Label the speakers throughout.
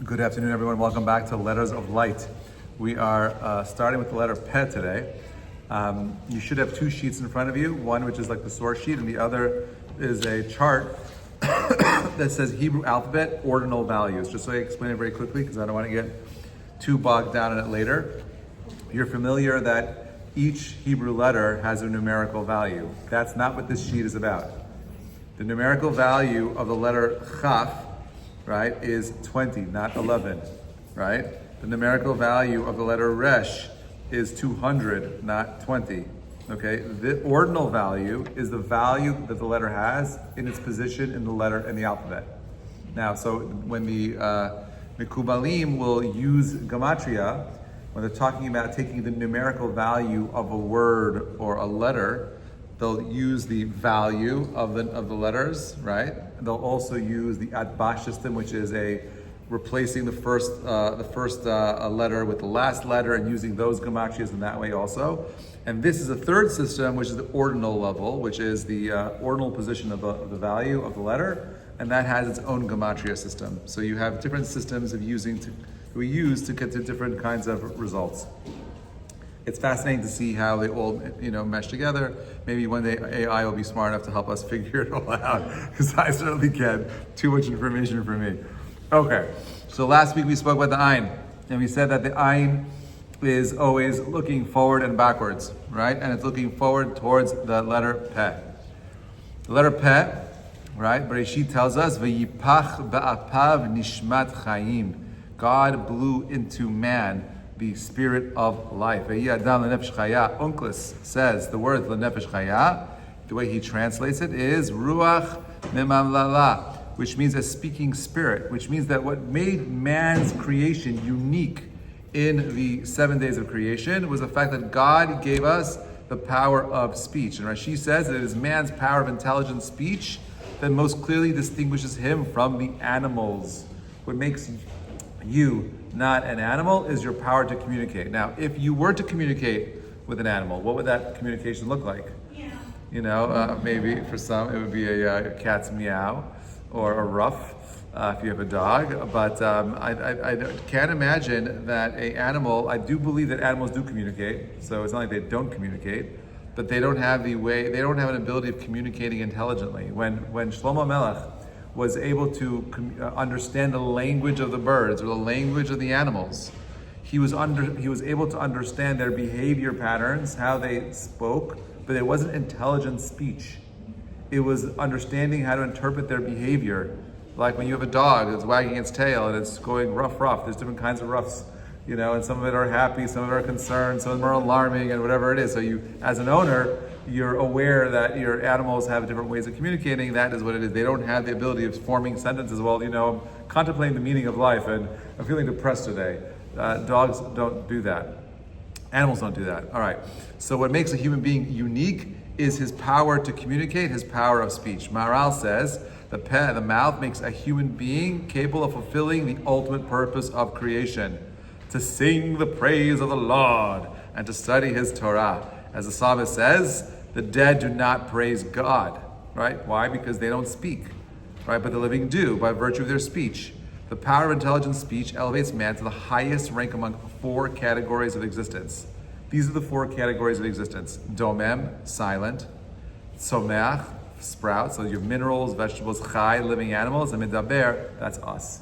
Speaker 1: Good afternoon, everyone. Welcome back to Letters of Light. We are starting with the letter Peh today. You should have two sheets in front of you, one which is like the source sheet, and the other is a chart that says Hebrew alphabet ordinal values. Just so I explain it very quickly, because I don't want to get too bogged down in it later. You're familiar that each Hebrew letter has a numerical value. That's not what this sheet is about. The numerical value of the letter Chaf, right, is 20, not 11, right? The numerical value of the letter Resh is 200, not 20, okay? The ordinal value is the value that the letter has in its position in the letter in the alphabet. Now, so when the Mekubalim will use gematria, when they're talking about taking the numerical value of a word or a letter, they'll use the value of the letters, right? They'll also use the atbash system, which is replacing the first letter with the last letter and using those gematrias in that way also. And this is a third system, which is the ordinal level, which is the ordinal position of the value of the letter, and that has its own gematria system. So you have different systems we use to get to different kinds of results. It's fascinating to see how they all, mesh together. Maybe one day AI will be smart enough to help us figure it all out, because I certainly can't. Too much information for me. Okay, so last week we spoke about the Ayin, and we said that the Ayin is always looking forward and backwards, right? And it's looking forward towards the letter Peh. The letter Peh, right? Bereshit tells us, "V'yipach ba'apav nishmat chayim." God blew into man the spirit of life. Onkelos says the word lenefesh chaya, the way he translates it is ruach memamlala, which means a speaking spirit, which means that what made man's creation unique in the 7 days of creation was the fact that God gave us the power of speech. And Rashi says that it is man's power of intelligent speech that most clearly distinguishes him from the animals. What makes you not an animal is your power to communicate. Now, if you were to communicate with an animal, what would that communication look like? Yeah. Maybe for some it would be a cat's meow or a ruff if you have a dog. But I can't imagine that an animal. I do believe that animals do communicate, so it's not like they don't communicate, but they don't have an ability of communicating intelligently. When Shlomo Melech was able to understand the language of the birds or the language of the animals, he was able to understand their behavior patterns, how they spoke, but it wasn't intelligent speech. It was understanding how to interpret their behavior. Like when you have a dog that's wagging its tail and it's going rough. There's different kinds of roughs, and some of it are happy, some of it are concerned, some of them are alarming, and whatever it is. So you, as an owner, you're aware that your animals have different ways of communicating. That is what it is. They don't have the ability of forming sentences. Well, I'm contemplating the meaning of life and I'm feeling depressed today. Dogs don't do that. Animals don't do that. All right. So what makes a human being unique is his power to communicate, his power of speech. Maharal says the mouth makes a human being capable of fulfilling the ultimate purpose of creation, to sing the praise of the Lord and to study his Torah. As the psalmist says, the dead do not praise God, right? Why? Because they don't speak, right? But the living do, by virtue of their speech. The power of intelligent speech elevates man to the highest rank among 4 categories of existence. These are the 4 categories of existence. Domem, silent. Tzomeach, sprouts. So you have minerals, vegetables. Chai, living animals. And medaber, that's us.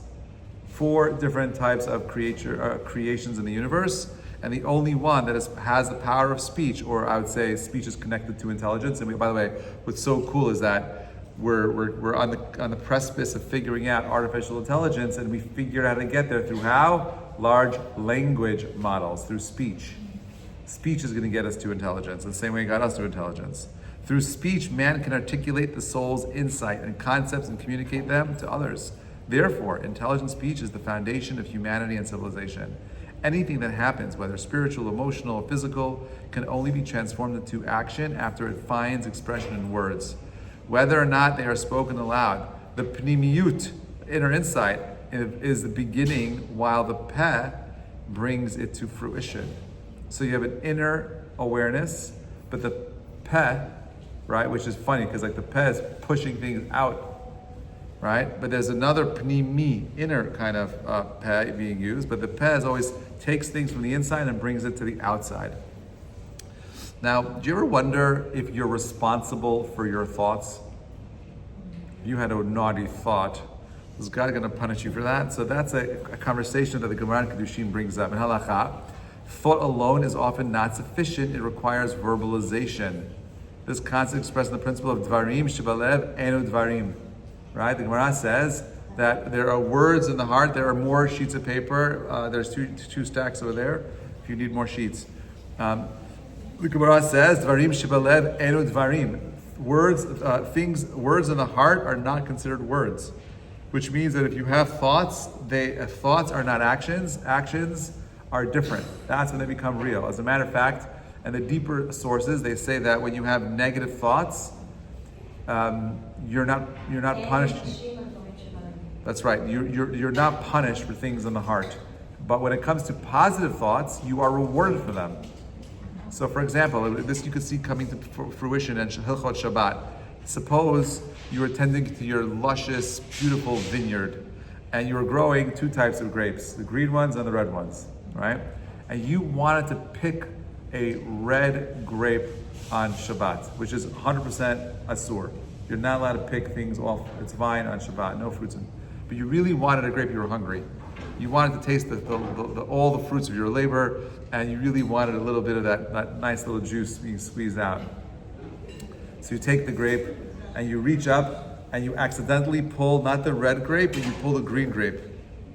Speaker 1: 4 different types of creations in the universe. And the only one that has the power of speech, or I would say speech is connected to intelligence. And by the way, what's so cool is that we're on the precipice of figuring out artificial intelligence, and we figured out how to get there through how? Large language models, through speech. Speech is going to get us to intelligence, the same way it got us to intelligence. Through speech, man can articulate the soul's insight and concepts and communicate them to others. Therefore, intelligent speech is the foundation of humanity and civilization. Anything that happens, whether spiritual, emotional, or physical, can only be transformed into action after it finds expression in words. Whether or not they are spoken aloud, the pnimiyut, inner insight, is the beginning, while the peh brings it to fruition. So you have an inner awareness, but the peh, right, which is funny because like the peh is pushing things out, right? But there's another pnimi, inner kind of peh being used, but the peh always takes things from the inside and brings it to the outside. Now, do you ever wonder if you're responsible for your thoughts? You had a naughty thought. Is God going to punish you for that? So that's a conversation that the Gemara in Kedushin brings up. In Halacha, thought alone is often not sufficient. It requires verbalization. This concept expresses the principle of dvarim shebalev enu dvarim. Right? The Gemara says that there are words in the heart. There are more sheets of paper. There's two stacks over there. If you need more sheets, the Gemara says dvarim shebalev enu dvarim. Words in the heart are not considered words, which means that if you have thoughts, thoughts are not actions. Actions are different. That's when they become real. As a matter of fact, and the deeper sources, they say that when you have negative thoughts, you're not punished. That's right. You're not punished for things in the heart. But when it comes to positive thoughts, you are rewarded for them. So, for example, this you could see coming to fruition in Hilchot Shabbat. Suppose you were tending to your luscious, beautiful vineyard, and you were growing two types of grapes, the green ones and the red ones, right? And you wanted to pick a red grape on Shabbat, which is 100% asur. You're not allowed to pick things off its vine on Shabbat, no fruits. But you really wanted a grape, you were hungry. You wanted to taste all the fruits of your labor, and you really wanted a little bit of that nice little juice being squeezed out. So you take the grape, and you reach up, and you accidentally pull not the red grape, but you pull the green grape.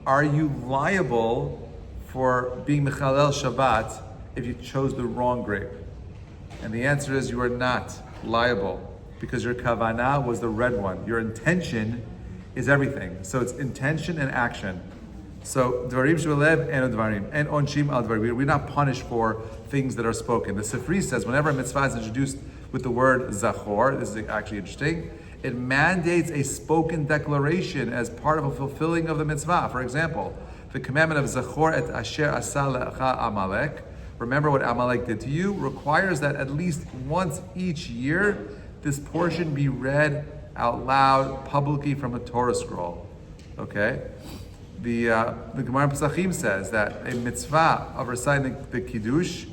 Speaker 1: Are you liable for being mechalel Shabbat if you chose the wrong grape? And the answer is you are not liable, because your kavanah was the red one. Your intention is everything. So it's intention and action. So dvarim shebalev and dvarim and onshim al dvarim. We're not punished for things that are spoken. The Sifri says whenever a mitzvah is introduced with the word zachor, this is actually interesting, it mandates a spoken declaration as part of a fulfilling of the mitzvah. For example, the commandment of zachor et asher asa lecha Amalek, remember what Amalek did to you, requires that at least once each year this portion be read out loud publicly from a Torah scroll. Okay? The Gemara Pesachim says that a mitzvah of reciting the Kiddush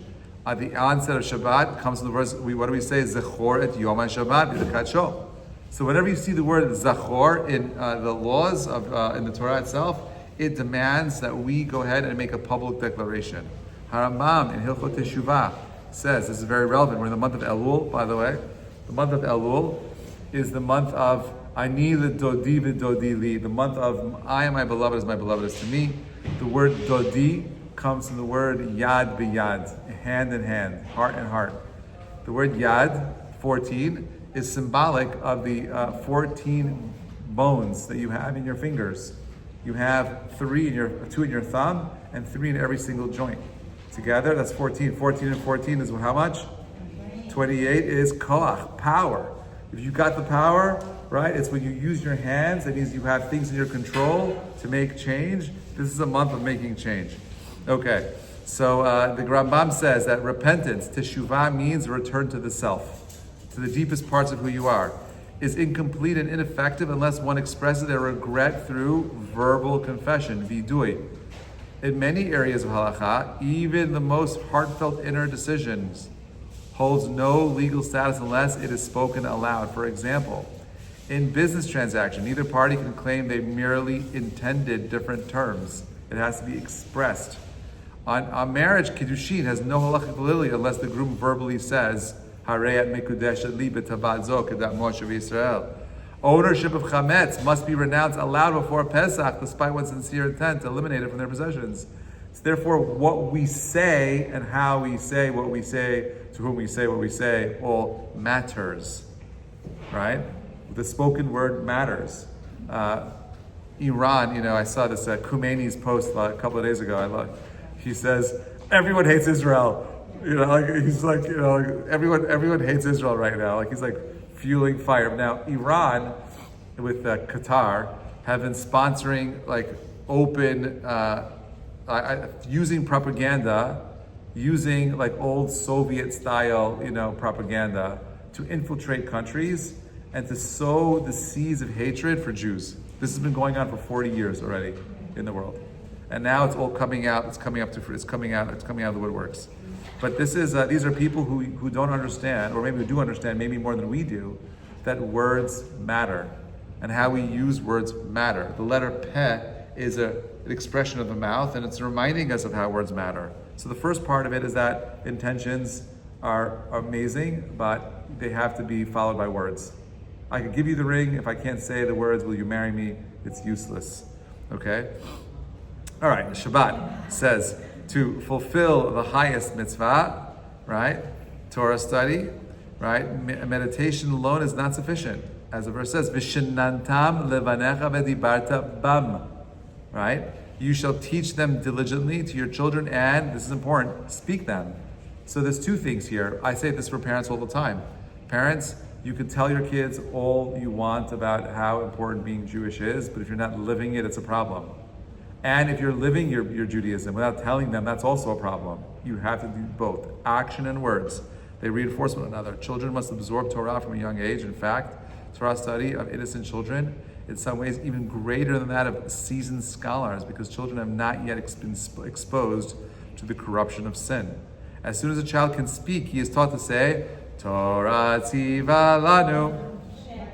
Speaker 1: at the onset of Shabbat comes from the verse, what do we say? Zechor et Yom HaShabbat b'Kadsho. So whenever you see the word Zachor in the laws of in the Torah itself, it demands that we go ahead and make a public declaration. Harambam in Hilchot Teshuvah says, this is very relevant, we're in the month of Elul, by the way. The month of Elul is the month of Ani l'dodi v'dodi li, the month of I am my beloved as my beloved is to me. The word dodi comes from the word yad b'yad, hand in hand, heart in heart. The word yad, 14, is symbolic of the 14 bones that you have in your fingers. You have 2 in your thumb and 3 in every single joint. Together, that's 14. 14 and 14 is how much? 28 is koach, power. If you got the power, right, it's when you use your hands, that means you have things in your control to make change. This is a month of making change. Okay, so the Rambam says that repentance, teshuvah, means return to the self, to the deepest parts of who you are, is incomplete and ineffective unless one expresses their regret through verbal confession, vidui. In many areas of halacha, even the most heartfelt inner decisions holds no legal status unless it is spoken aloud. For example, in business transaction, neither party can claim they merely intended different terms. It has to be expressed. On marriage, kiddushin has no halachic validity unless the groom verbally says, "Harei mekudeshet li b'tavad zo kedat Moshe v'Yisrael." Ownership of chametz must be renounced aloud before Pesach, despite one's sincere intent to eliminate it from their possessions. So therefore, what we say and how we say what we say, to whom we say what we say, all matters, right? The spoken word matters. Iran, I saw this Khomeini's post a couple of days ago. He says, everyone hates Israel. Everyone hates Israel right now. He's fueling fire. Now, Iran, with Qatar, have been sponsoring open, using propaganda, using old Soviet style, propaganda to infiltrate countries and to sow the seeds of hatred for Jews. This has been going on for 40 years already in the world. And now it's all coming out, it's coming out of the woodworks. But these are people who don't understand, or maybe who do understand, maybe more than we do, that words matter. And how we use words matter. The letter Peh is an expression of the mouth, and it's reminding us of how words matter. So the first part of it is that intentions are amazing, but they have to be followed by words. I can give you the ring, if I can't say the words, will you marry me? It's useless, okay? All right, Shabbat says to fulfill the highest mitzvah, right? Torah study, right? Meditation alone is not sufficient. As the verse says, Vishinantam levanecha v'dibarta bam, right? You shall teach them diligently to your children, and, this is important, speak them. So there's two things here. I say this for parents all the time. Parents, you can tell your kids all you want about how important being Jewish is, but if you're not living it, it's a problem. And if you're living your Judaism without telling them, that's also a problem. You have to do both, action and words. They reinforce one another. Children must absorb Torah from a young age. In fact, Torah study of innocent children, in some ways even greater than that of seasoned scholars, because children have not yet been exposed to the corruption of sin. As soon as a child can speak, he is taught to say, Torah tziva lanu.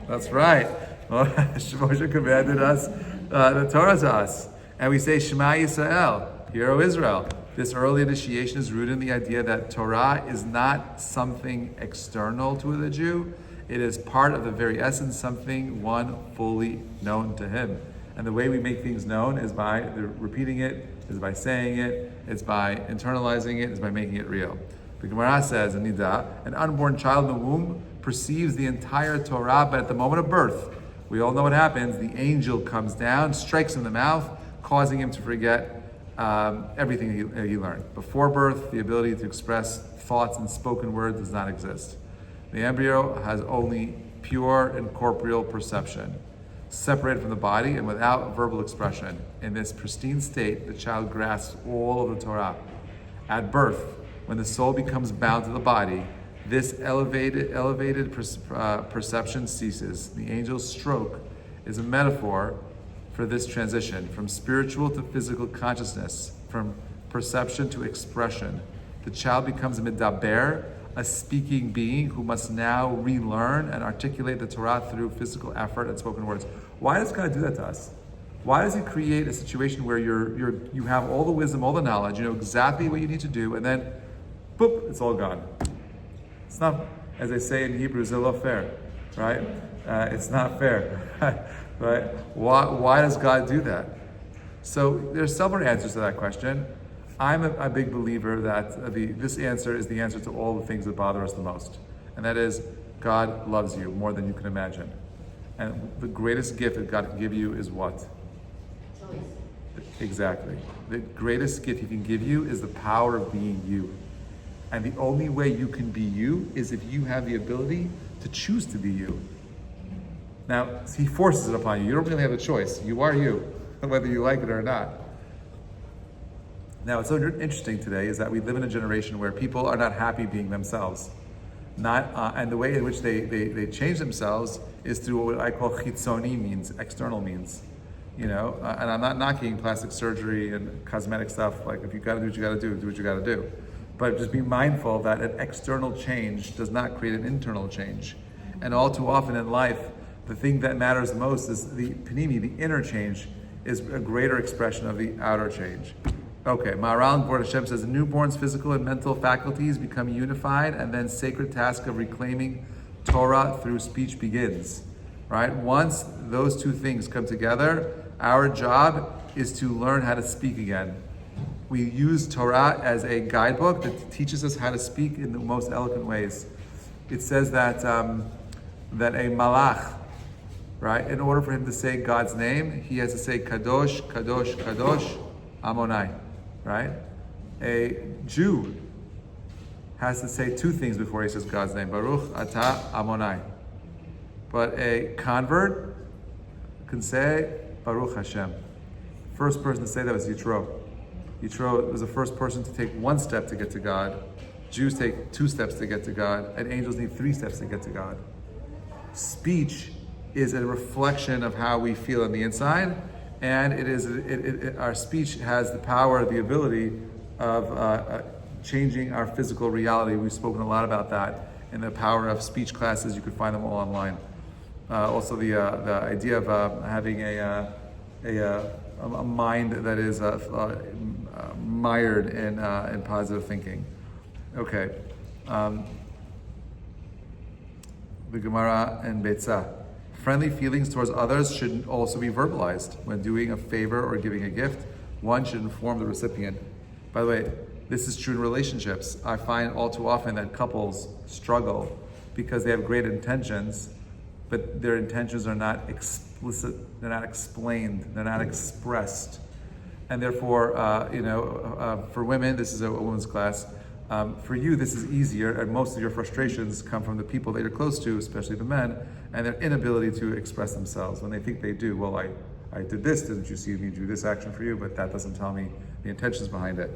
Speaker 1: That's right. Moshe commanded us the Torah to us. And we say, Shema Yisrael, Hear, O Israel. This early initiation is rooted in the idea that Torah is not something external to the Jew. It is part of the very essence, something one fully known to him. And the way we make things known is by repeating it, is by saying it, it's by internalizing it, is by making it real. The Gemara says in Nida, an unborn child in the womb perceives the entire Torah, but at the moment of birth, we all know what happens. The angel comes down, strikes him in the mouth, causing him to forget everything he learned. Before birth, the ability to express thoughts in spoken word does not exist. The embryo has only pure and corporeal perception, separated from the body and without verbal expression. In this pristine state, the child grasps all of the Torah. At birth, when the soul becomes bound to the body, this elevated perception ceases. The angel's stroke is a metaphor for this transition from spiritual to physical consciousness, from perception to expression. The child becomes a medaber, a speaking being who must now relearn and articulate the Torah through physical effort and spoken words. Why does God do that to us? Why does He create a situation where you have all the wisdom, all the knowledge, you know exactly what you need to do, and then, boop, it's all gone? It's not, as they say in Hebrew, zelo fair, right? It's not fair, right? Why does God do that? So there's several answers to that question. I'm a big believer that this answer is the answer to all the things that bother us the most. And that is, God loves you more than you can imagine. And the greatest gift that God can give you is what? Choice. Exactly. The greatest gift He can give you is the power of being you. And the only way you can be you is if you have the ability to choose to be you. Now, He forces it upon you. You don't really have a choice. You are you, whether you like it or not. Now, what's so interesting today is that we live in a generation where people are not happy being themselves. And the way in which they change themselves is through what I call chitzoni means, external means. You know, and I'm not knocking plastic surgery and cosmetic stuff. Like, if you got to do what you got to do what you got to do. But just be mindful that an external change does not create an internal change. And all too often in life, the thing that matters most is the panini, the inner change, is a greater expression of the outer change. Okay, Maharal Bord Hashem says, the newborn's physical and mental faculties become unified, and then sacred task of reclaiming Torah through speech begins. Right? Once those two things come together, our job is to learn how to speak again. We use Torah as a guidebook that teaches us how to speak in the most eloquent ways. It says that that a malach, right, in order for him to say God's name, he has to say Kadosh, Kadosh, Kadosh, Amonai. Right? A Jew has to say two things before he says God's name. Baruch Atah Amonai. But a convert can say Baruch Hashem. First person to say that was Yitro. Yitro was the first person to take one step to get to God. Jews take 2 steps to get to God, and angels need 3 steps to get to God. Speech is a reflection of how we feel on the inside, and our speech has the power, the ability of changing our physical reality. We've spoken a lot about that in the power of speech classes. You can find them all online. Also, the idea of having a mind that is mired in positive thinking. Okay. The Gemara and Beitzah. Friendly feelings towards others should also be verbalized. When doing a favor or giving a gift, one should inform the recipient. By the way, this is true in relationships. I find all too often that couples struggle because they have great intentions, but their intentions are not explicit, they're not explained, they're not expressed. And therefore, for women, this is a women's class. For you, this is easier, and most of your frustrations come from the people that you're close to, especially the men, and their inability to express themselves. When they think they do, well, I did this, didn't you see me do this action for you? But that doesn't tell me the intentions behind it.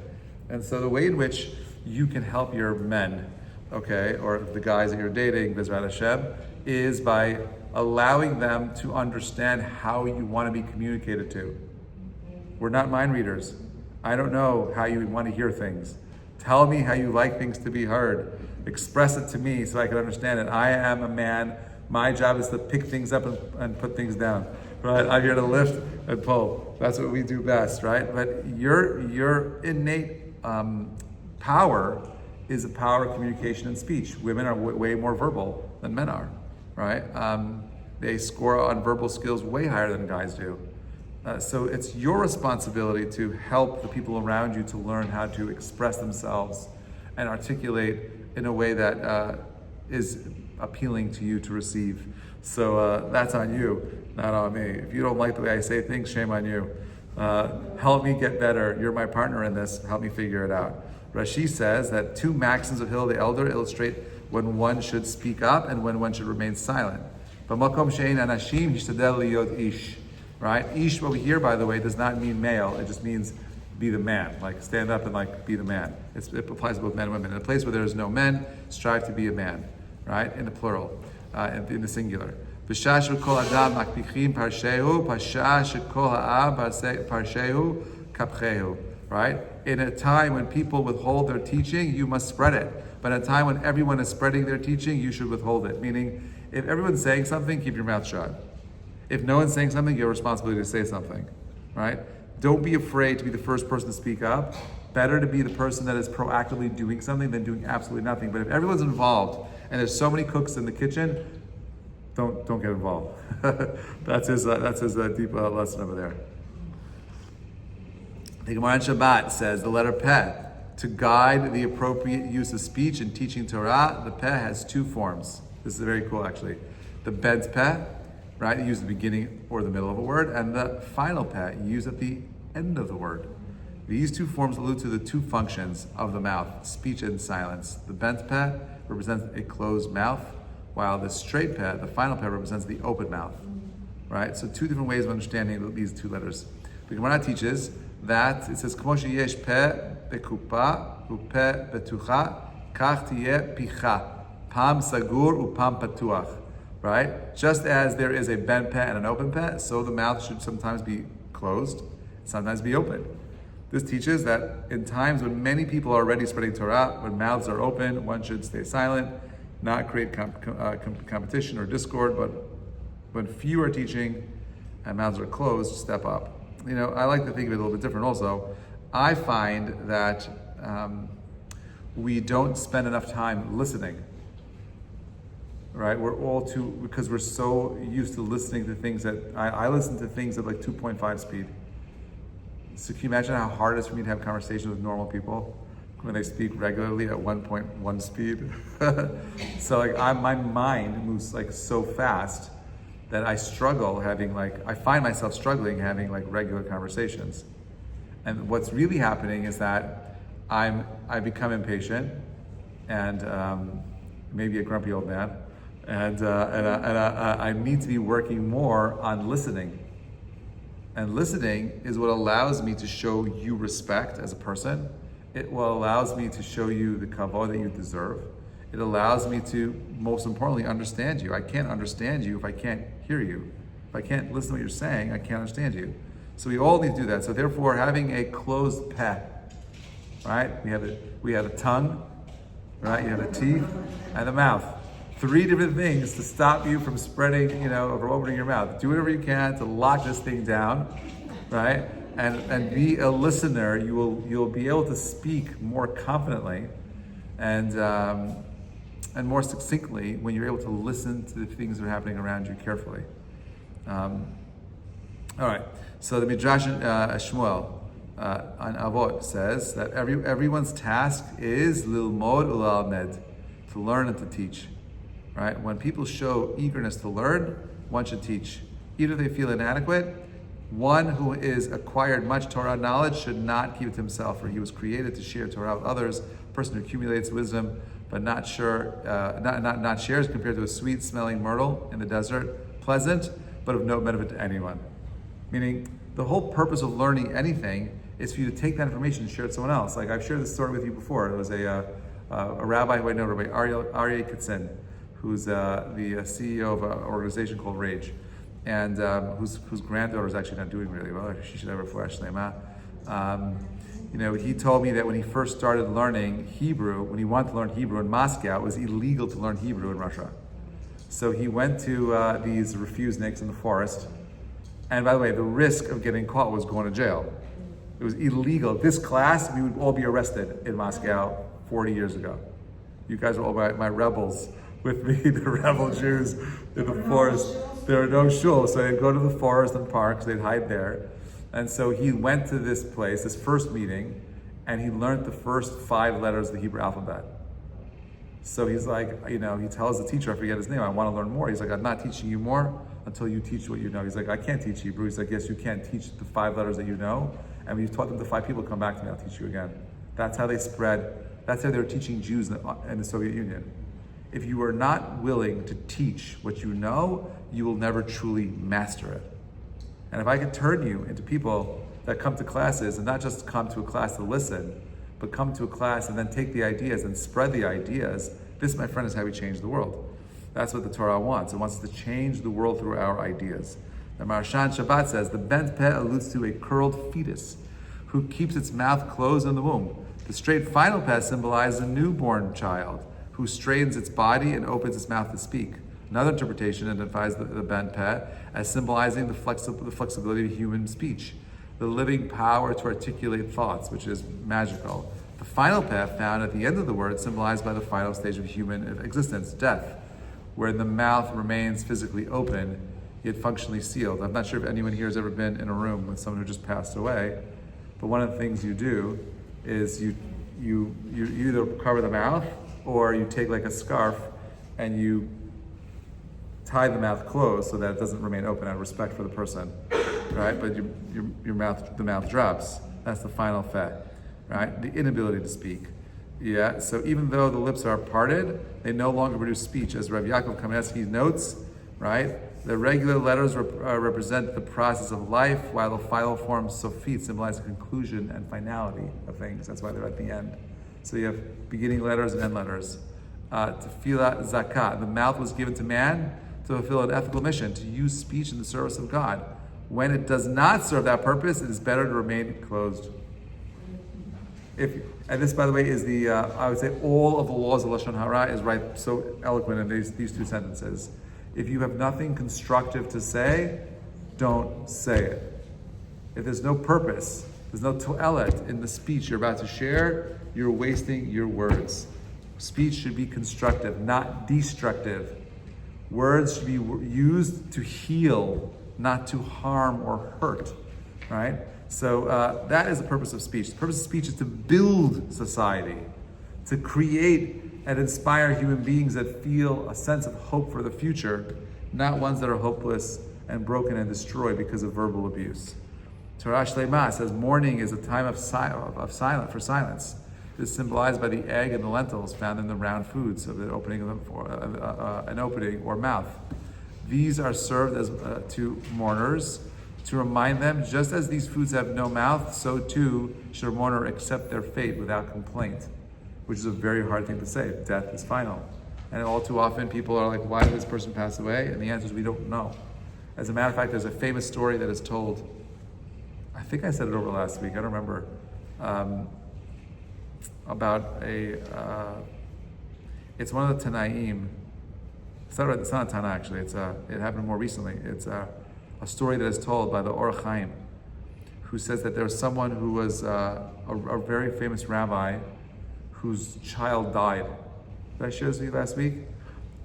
Speaker 1: And so the way in which you can help your men, okay, or the guys that you're dating, Bezrat Hashem, is by allowing them to understand how you want to be communicated to. We're not mind readers. I don't know how you want to hear things. Tell me how you like things to be heard. Express it to me so I can understand it. I am a man. My job is to pick things up and put things down. Right? I'm here to lift and pull. That's what we do best, right? But your innate power is a power of communication and speech. Women are way more verbal than men are, right? They score on verbal skills way higher than guys do. So it's your responsibility to help the people around you to learn how to express themselves and articulate in a way that is appealing to you to receive. So that's on you, not on me. If you don't like the way I say things, shame on you. Help me get better. You're my partner in this. Help me figure it out. Rashi says that two maxims of Hillel the Elder illustrate when one should speak up and when one should remain silent. B'makom she'ein anashim hishtadel liyot ish. Right? Ish over here, by the way, does not mean male. It just means be the man. Like stand up and like be the man. It applies to both men and women. In a place where there is no men, strive to be a man. Right? In the plural, in the singular. B'shah shekol adam makpichim parshehu, b'shah shekol ha'am parshehu kapchehu. Right? In a time when people withhold their teaching, you must spread it. But in a time when everyone is spreading their teaching, you should withhold it. Meaning, if everyone's saying something, keep your mouth shut. If no one's saying something, you have a responsibility to say something, right? Don't be afraid to be the first person to speak up. Better to be the person that is proactively doing something than doing absolutely nothing. But if everyone's involved and there's so many cooks in the kitchen, don't get involved. That's his deep lesson over there. The Gemara in Shabbat says the letter Peh, to guide the appropriate use of speech in teaching Torah, the Peh has two forms. This is very cool, actually. The Bed's Peh, right? You use the beginning or the middle of a word, and the final Peh, you use at the end of the word. These two forms allude to the two functions of the mouth, speech and silence. The bent Peh represents a closed mouth, while the straight Peh, the final Peh, represents the open mouth, right? So two different ways of understanding these two letters. The Gemara teaches that it says, Kmo sheyesh Peh bekupa uPeh betucha, kach tiyeh picha, pam sagur upam patuach. Right? Just as there is a bent Peh and an open Peh, so the mouth should sometimes be closed, sometimes be open. This teaches that in times when many people are already spreading Torah, when mouths are open, one should stay silent, not create competition or discord, but when few are teaching and mouths are closed, step up. I like to think of it a little bit different also. I find that we don't spend enough time listening. Right, because we're so used to listening to things that I listen to things at like 2.5 speed. So can you imagine how hard it is for me to have conversations with normal people when they speak regularly at 1.1 speed? So my mind moves like so fast that I find myself struggling having like regular conversations. And what's really happening is that I become impatient and maybe a grumpy old man. And I need to be working more on listening. And listening is what allows me to show you respect as a person. It allows me to show you the kavod that you deserve. It allows me to, most importantly, understand you. I can't understand you if I can't hear you. If I can't listen to what you're saying, I can't understand you. So we all need to do that. So therefore, having a closed peh, right? We have a tongue, right? You have the teeth and the mouth. 3 different things to stop you from spreading, or opening your mouth. Do whatever you can to lock this thing down, right? And be a listener. You'll be able to speak more confidently and more succinctly when you're able to listen to the things that are happening around you carefully. All right. So the Midrash Shmuel on Avot says that everyone's task is lilmod ulalmed, to learn and to teach. Right? When people show eagerness to learn, one should teach. Even if they feel inadequate, one who is acquired much Torah knowledge should not keep it to himself, for he was created to share Torah with others. A person who accumulates wisdom but not shares, compared to a sweet-smelling myrtle in the desert, pleasant but of no benefit to anyone. Meaning, the whole purpose of learning anything is for you to take that information and share it with someone else. Like I've shared this story with you before. It was a rabbi who I know, Rabbi Aryeh Katzen, who's the CEO of an organization called Rage, and whose granddaughter is actually not doing really well. She should have her flash lema. He told me that when he first started learning Hebrew, when he wanted to learn Hebrew in Moscow, it was illegal to learn Hebrew in Russia. So he went to these refuseniks in the forest, and by the way, the risk of getting caught was going to jail. It was illegal. This class, we would all be arrested in Moscow 40 years ago. You guys were all my rebels with me, the rebel Jews in the forest. There are no shuls, so they'd go to the forest and parks, they'd hide there. And so he went to this place, this first meeting, and he learned the first 5 letters of the Hebrew alphabet. So he's like, he tells the teacher, I forget his name, I want to learn more. He's like, I'm not teaching you more until you teach what you know. He's like, I can't teach Hebrew. He's like, yes, you can teach the 5 letters that you know. And when you've taught them to 5 people, come back to me, I'll teach you again. That's how they spread. That's how they were teaching Jews in the Soviet Union. If you are not willing to teach what you know, you will never truly master it. And if I could turn you into people that come to classes and not just come to a class to listen, but come to a class and then take the ideas and spread the ideas, this, my friend, is how we change the world. That's what the Torah wants. It wants to change the world through our ideas. The Maharshan Shabbat says, the bent peh alludes to a curled fetus who keeps its mouth closed in the womb. The straight final peh symbolizes a newborn child who straightens its body and opens its mouth to speak. Another interpretation identifies the bent peh as symbolizing the flexibility of human speech, the living power to articulate thoughts, which is magical. The final peh found at the end of the word symbolized by the final stage of human existence, death, where the mouth remains physically open, yet functionally sealed. I'm not sure if anyone here has ever been in a room with someone who just passed away, but one of the things you do is you either cover the mouth or you take like a scarf and you tie the mouth closed so that it doesn't remain open out of respect for the person, right? But the mouth drops. That's the final peh, right? The inability to speak. Yeah, so even though the lips are parted, they no longer produce speech. As Rabbi Yaakov Kamenetsky notes, right? The regular letters represent the process of life, while the final form, sofit, symbolize the conclusion and finality of things. That's why they're at the end. So you have beginning letters and end letters. Tefillah zakah, the mouth was given to man to fulfill an ethical mission, to use speech in the service of God. When it does not serve that purpose, it is better to remain closed. And this, by the way, is I would say all of the laws of Lashon Hara is right, so eloquent in these 2 sentences. If you have nothing constructive to say, don't say it. If there's no purpose, there's no to'elet in the speech you're about to share, you're wasting your words. Speech should be constructive, not destructive. Words should be used to heal, not to harm or hurt, right? So that is the purpose of speech. The purpose of speech is to build society, to create and inspire human beings that feel a sense of hope for the future, not ones that are hopeless and broken and destroyed because of verbal abuse. Torah Shlema says mourning is a time of silence. This is symbolized by the egg and the lentils found in the round foods of the opening of an opening or mouth. These are served as to mourners to remind them, just as these foods have no mouth, so too should a mourner accept their fate without complaint. which is a very hard thing to say. Death is final. And all too often people are like, why did this person pass away? And the answer is we don't know. As a matter of fact, there's a famous story that is told, I think I said it over last week, I don't remember, about it's one of the Tanaim. It's not a Tana actually, it happened more recently. It's a story that is told by the Or Chaim, who says that there was someone who was a very famous rabbi whose child died. Did I share this with you last week?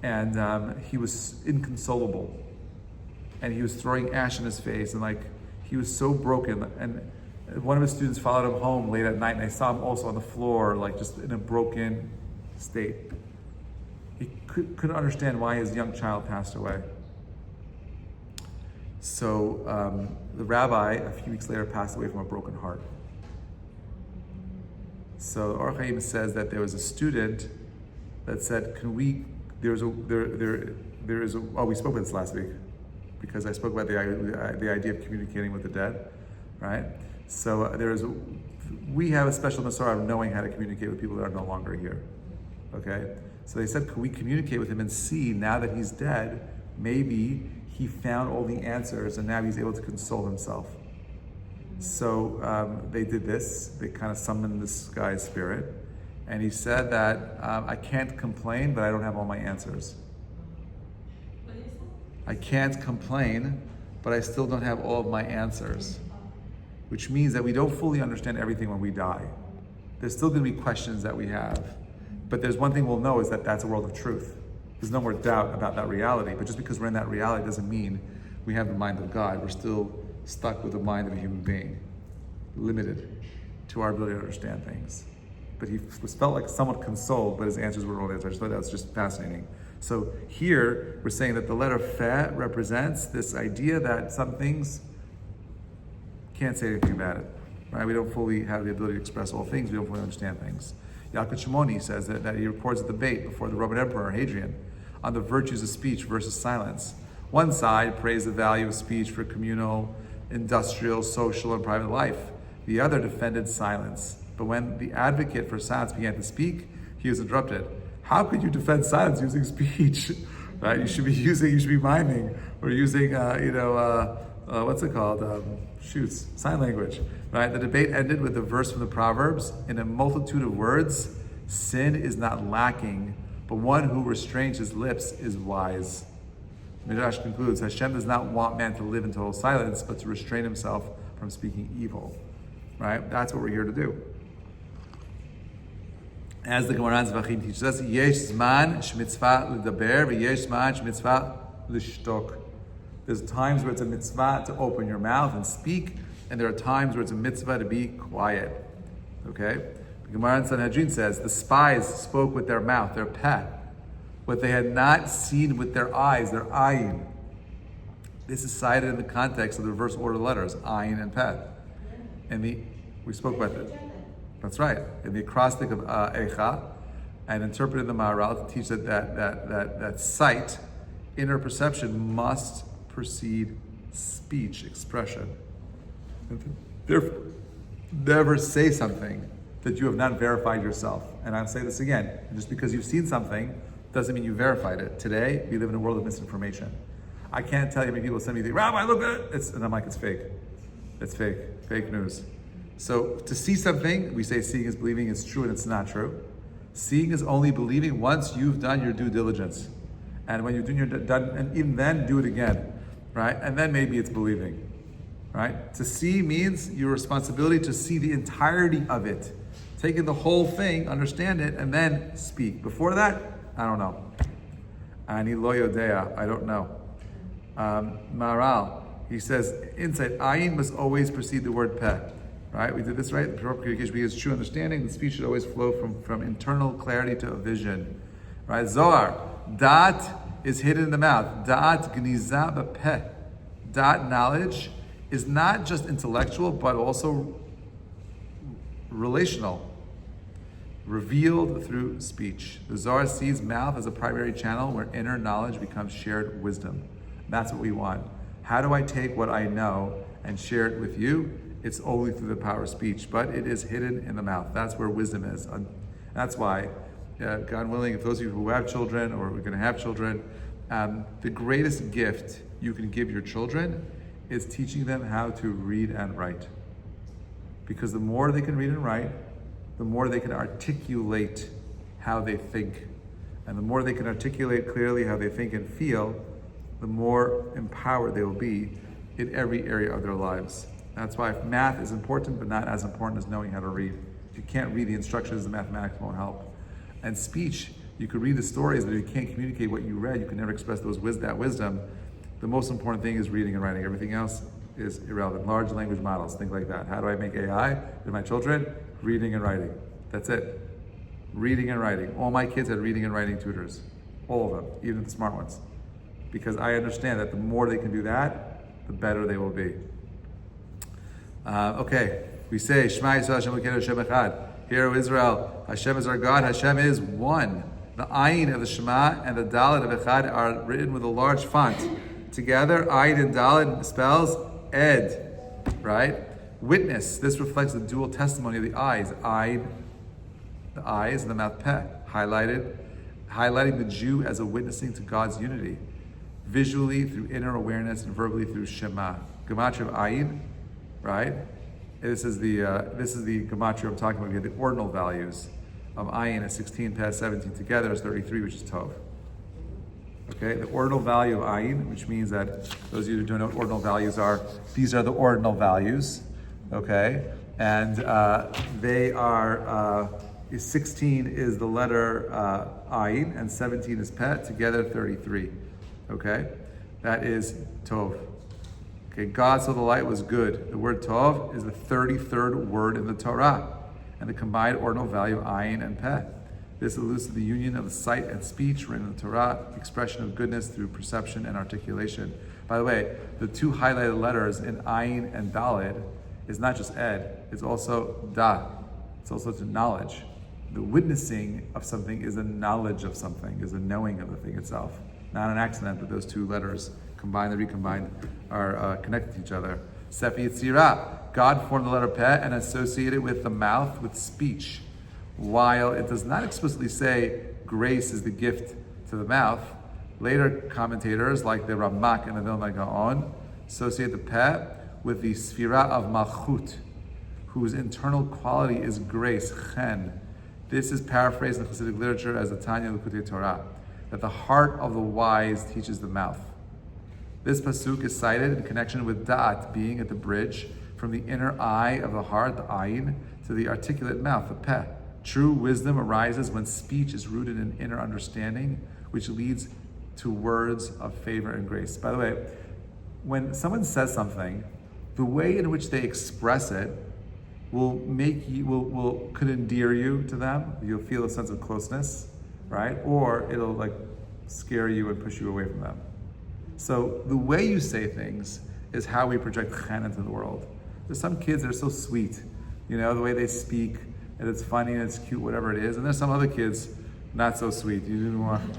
Speaker 1: And he was inconsolable. And he was throwing ash in his face, and he was so broken. And one of his students followed him home late at night, and they saw him also on the floor, just in a broken state. He couldn't understand why his young child passed away. So the rabbi, a few weeks later, passed away from a broken heart. So Or Chaim says that there was a student that said, we spoke about this last week, because I spoke about the idea of communicating with the dead, right? So we have a special Masorah of knowing how to communicate with people that are no longer here, okay? So they said, could we communicate with him and see, now that he's dead, maybe he found all the answers and now he's able to console himself. So they did this. They kind of summoned this guy's spirit, and he said that I can't complain, but I don't have all my answers. I can't complain, but I still don't have all of my answers. Which means that we don't fully understand everything when we die. There's still going to be questions that we have. But there's one thing we'll know, is that that's a world of truth. There's no more doubt about that reality. But just because we're in that reality doesn't mean we have the mind of God. We're still stuck with the mind of a human being, limited to our ability to understand things. But he felt like somewhat consoled, but his answers were wrong. I just thought that was just fascinating. So here, we're saying that the letter Fe represents this idea that some things can't say anything about it, right? We don't fully have the ability to express all things. We don't fully understand things. Yaakov Shimoni says that he records a debate before the Roman Emperor Hadrian on the virtues of speech versus silence. One side praised the value of speech for communal, industrial, social, and private life. The other defended silence. But when the advocate for silence began to speak, he was interrupted. How could you defend silence using speech? Right? You should be miming, or using, what's it called? Sign language. Right? The debate ended with a verse from the Proverbs. In a multitude of words, sin is not lacking, but one who restrains his lips is wise. Midrash concludes, Hashem does not want man to live in total silence, but to restrain himself from speaking evil. Right? That's what we're here to do. As the Gemara in Zvachim teaches us, Yesh zman shmitzvah l'daber v'yesh zman shmitzvah l'shtok. There's times where it's a mitzvah to open your mouth and speak, and there are times where it's a mitzvah to be quiet. Okay? The Gemara in Sanhedrin says, the spies spoke with their mouth, their peh, what they had not seen with their eyes, their ayin. This is cited in the context of the reverse order letters, ayin and peh. And we spoke about it. That's right. In the acrostic of Eicha, and interpreted in the Maharal to teach that sight, inner perception, must precede speech, expression. Therefore, never say something that you have not verified yourself. And I'll say this again, just because you've seen something doesn't mean you verified it. Today, we live in a world of misinformation. I can't tell you how many people send me the Rabbi, look at it, and I'm like, it's fake. It's fake news. So to see something, we say seeing is believing. It's true and it's not true. Seeing is only believing once you've done your due diligence. And when you're doing and even then, do it again, right? And then maybe it's believing, right? To see means your responsibility to see the entirety of it. Taking the whole thing, understand it, and then speak. Before that, I don't know. Ani lo yodea, I don't know. Maharal, he says, inside, ayin must always precede the word peh. Right? We did this right. The proper communication begins true understanding. The speech should always flow from internal clarity to a vision. Right? Zohar. Dat is hidden in the mouth. Dat gniza b'peh. Dat knowledge is not just intellectual, but also relational. Revealed through speech. The Zohar sees mouth as a primary channel where inner knowledge becomes shared wisdom. That's what we want. How do I take what I know and share it with you? It's only through the power of speech, but it is hidden in the mouth. That's where wisdom is. That's why, God willing, if those of you who have children or are going to have children, the greatest gift you can give your children is teaching them how to read and write. Because the more they can read and write, the more they can articulate how they think. And the more they can articulate clearly how they think and feel, the more empowered they will be in every area of their lives. That's why math is important, but not as important as knowing how to read. If you can't read the instructions, the mathematics won't help. And speech, you could read the stories, but if you can't communicate what you read, you can never express that wisdom. The most important thing is reading and writing. Everything else is irrelevant. Large language models, things like that. How do I make AI with my children? Reading and writing. That's it. Reading and writing. All my kids had reading and writing tutors. All of them, even the smart ones. Because I understand that the more they can do that, the better they will be. Okay, we say, Shema Yisrael Hashem Elokeinu Hashem Echad. Hear, O Israel, Hashem is our God, Hashem is one. The Ayin of the Shema and the Dalet of Echad are written with a large font. Together, Ayin and Dalet spells Ed, right? Witness. This reflects the dual testimony of the eyes. Ayin, the eyes, and the mouth Peh, highlighting the Jew as a witnessing to God's unity, visually through inner awareness and verbally through Shema. Gematria of Ayin, right? This is the gematria I'm talking about here. The ordinal values of Ayin is 16, Peh 17. Together is 33, which is Tov. Okay, the ordinal value of Ayin, which means that those of you who don't know what ordinal values are, these are the ordinal values. Okay, and they are 16 is the letter Ayin and 17 is Peh. Together 33. Okay, that is Tov. Okay, God saw the light was good. The word Tov is the 33rd word in the Torah, and the combined ordinal value of Ayin and Peh. This alludes to the union of the sight and speech written in the Torah, expression of goodness through perception and articulation. By the way, the two highlighted letters in Ayin and Daled is not just Ed, it's also Da. It's also to knowledge. The witnessing of something is a knowledge of something, is a knowing of the thing itself. Not an accident that those two letters combined and recombined are connected to each other. Sefi Yitzirah, God formed the letter Peh and associated with the mouth with speech. While it does not explicitly say grace is the gift to the mouth, later commentators like the Ramak and the Vilna Gaon associate the Peh with the Sfira of Malchut, whose internal quality is grace, chen. This is paraphrased in Hasidic literature as the Tanya L'Kutei Torah, that the heart of the wise teaches the mouth. This pasuk is cited in connection with Da'at being at the bridge from the inner eye of the heart, the Ayin, to the articulate mouth, the Peh. True wisdom arises when speech is rooted in inner understanding, which leads to words of favor and grace. By the way, when someone says something, the way in which they express it will make you, could endear you to them. You'll feel a sense of closeness, right? Or it'll like scare you and push you away from them. So the way you say things is how we project chen into the world. There's some kids that are so sweet, you know, the way they speak, and it's funny and it's cute, whatever it is. And there's some other kids not so sweet. You didn't want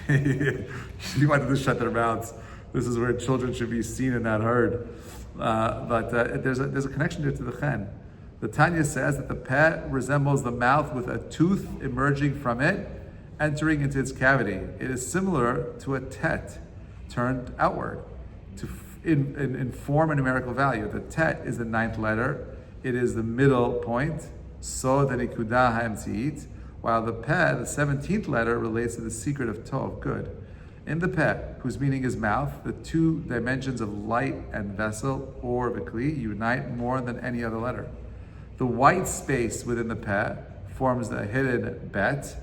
Speaker 1: you wanted to shut their mouths. This is where children should be seen and not heard. But there's a connection there to the chen. The Tanya says that the Peh resembles the mouth with a tooth emerging from it, entering into its cavity. It is similar to a tet turned outward to in form and numerical value. The tet is the 9th letter. It is the middle point, so the nikudah ha'emtziit, while the Peh, the 17th letter, relates to the secret of Tov, good. In the Peh, whose meaning is mouth, the two dimensions of light and vessel, or vikli, unite more than any other letter. The white space within the Peh forms the hidden bet,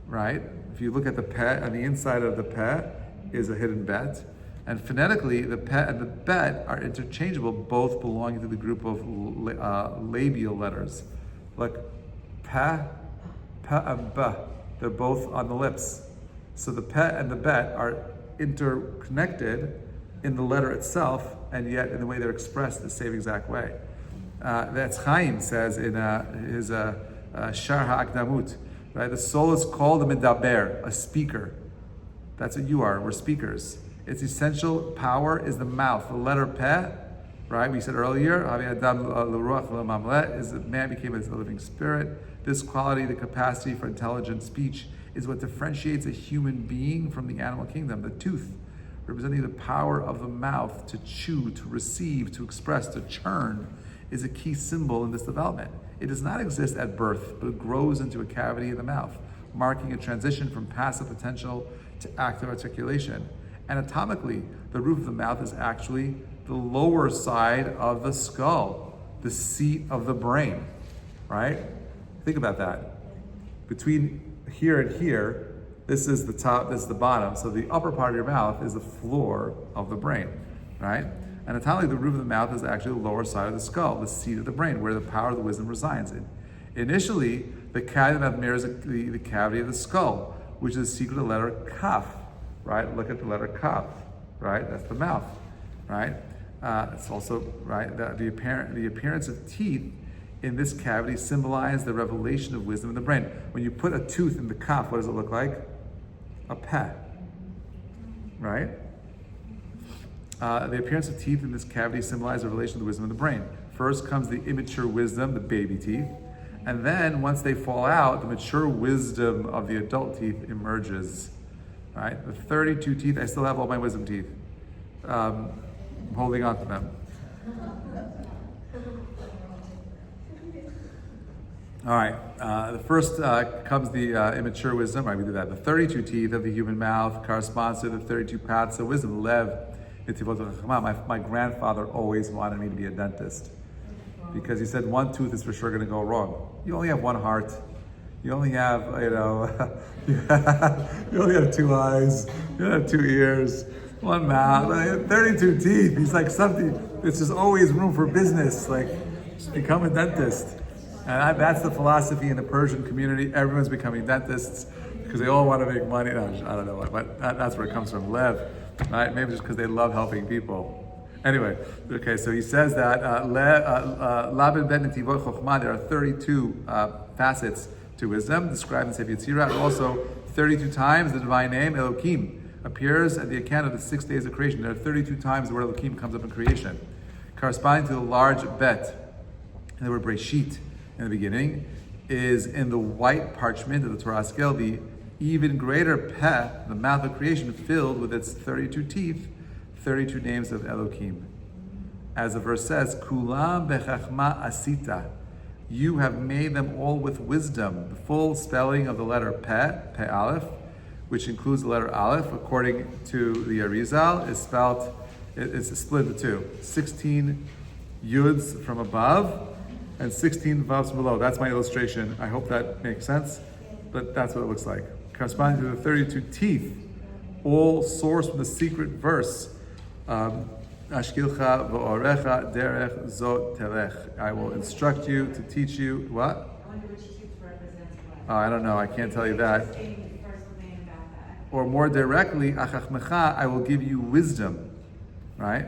Speaker 1: right? If you look at the Peh, on the inside of the Peh is a hidden bet. And phonetically, the Peh and the bet are interchangeable, both belonging to the group of labial letters. Like Peh, Peh and Beh, they're both on the lips. So the Peh and the bet are interconnected in the letter itself, and yet in the way they're expressed the same exact way. That's Chaim says in his Shar HaAkdamut, right? The soul is called a medaber, a speaker. That's what you are. We're speakers. Its essential power is the mouth. The letter Peh right? We said earlier, is that man became a living spirit. This quality, the capacity for intelligent speech, is what differentiates a human being from the animal kingdom. The tooth, representing the power of the mouth to chew, to receive, to express, to churn, is a key symbol in this development. It does not exist at birth, but it grows into a cavity in the mouth, marking a transition from passive potential to active articulation. Anatomically, the roof of the mouth is actually the lower side of the skull, the seat of the brain, right? Think about that. Between here and here, this is the top, this is the bottom. So the upper part of your mouth is the floor of the brain, right? Anatomically, the roof of the mouth is actually the lower side of the skull, the seat of the brain, where the power of the wisdom resides in. Initially, the cavity of the mouth mirrors the cavity of the skull, which is the secret of the letter kaf, right? Look at the letter kaf, right? That's the mouth, right? It's also, right, the appearance of teeth in this cavity symbolize the revelation of wisdom in the brain. When you put a tooth in the kaf, what does it look like? A peh, right? The appearance of teeth in this cavity symbolize the relation of the wisdom of the brain. First comes the immature wisdom, the baby teeth, and then once they fall out, the mature wisdom of the adult teeth emerges, right? The 32 teeth, I still have all my wisdom teeth. I'm holding on to them. All right, the first comes the immature wisdom, right, we do that. The 32 teeth of the human mouth corresponds to the 32 paths of wisdom, lev. My grandfather always wanted me to be a dentist because he said one tooth is for sure going to go wrong. You only have one heart. You only have, you only have two eyes. You don't have two ears, one mouth, 32 teeth. He's like something, it's just always room for business. Like, just become a dentist. And that's the philosophy in the Persian community. Everyone's becoming dentists because they all want to make money. No, I don't know, but that's where it comes from, lev. Right? Maybe just because they love helping people. Anyway, okay, so he says that there are 32 facets to wisdom described in Sefer Yetzirah, and also 32 times the divine name, Elokim, appears at the account of the 6 days of creation. There are 32 times the word Elokim comes up in creation, corresponding to the large bet. And the word Breshit in the beginning is in the white parchment of the Torah scale, the even greater peh, the mouth of creation, filled with its 32 teeth, 32 names of Elokim. As the verse says, Kulam bechachma asita, you have made them all with wisdom. The full spelling of the letter peh, peh aleph, which includes the letter aleph, according to the Arizal, is spelled, it's split into two. 16 yuds from above and 16 vavs from below. That's my illustration. I hope that makes sense, but that's what it looks like. Corresponding to the 32 teeth, all sourced from the secret verse, Ashkilcha v'orecha derech zot telech. I will instruct you to teach you what?
Speaker 2: I wonder which tooth represents what.
Speaker 1: I don't know. I can't tell you that. Or more directly, achachmecha, I will give you wisdom, right?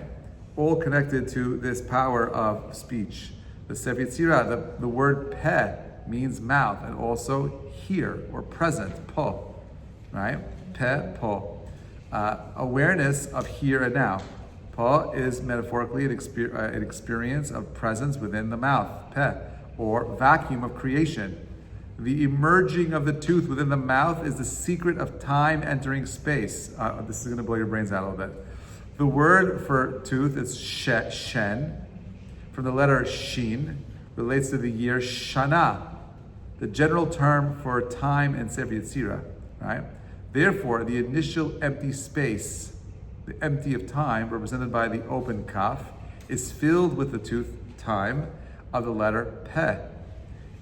Speaker 1: All connected to this power of speech. The Sefer Yetzirah, the word peh means mouth, and also here or present, po, right? Peh, po. Awareness of here and now. Po is metaphorically an experience of presence within the mouth, peh, or vacuum of creation. The emerging of the tooth within the mouth is the secret of time entering space. This is going to blow your brains out a little bit. The word for tooth is shen, from the letter shin, relates to the year shana, the general term for time in Sefer Yetzirah, right? Therefore, the initial empty space, the empty of time, represented by the open kaf, is filled with the tooth time of the letter peh.